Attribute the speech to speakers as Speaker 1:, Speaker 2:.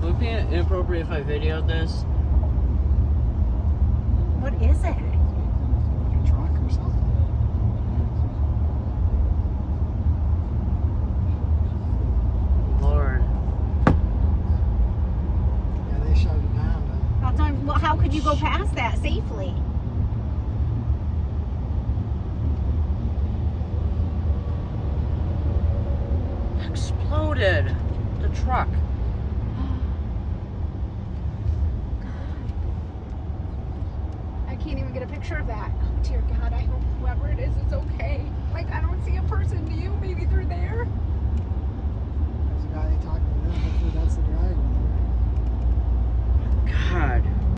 Speaker 1: Would it be inappropriate if I videoed this?
Speaker 2: What is it?
Speaker 3: Like a truck or something.
Speaker 1: Lord.
Speaker 3: Yeah, they shut it down.
Speaker 2: Well, how could you go past that safely?
Speaker 1: Exploded. The truck.
Speaker 2: I can't even get a picture of that. Oh, dear God, I hope whoever it is okay. Like, I don't see a person. Do you? Maybe they're there.
Speaker 3: There's a guy talking to them. Hopefully that's the driver.
Speaker 1: God.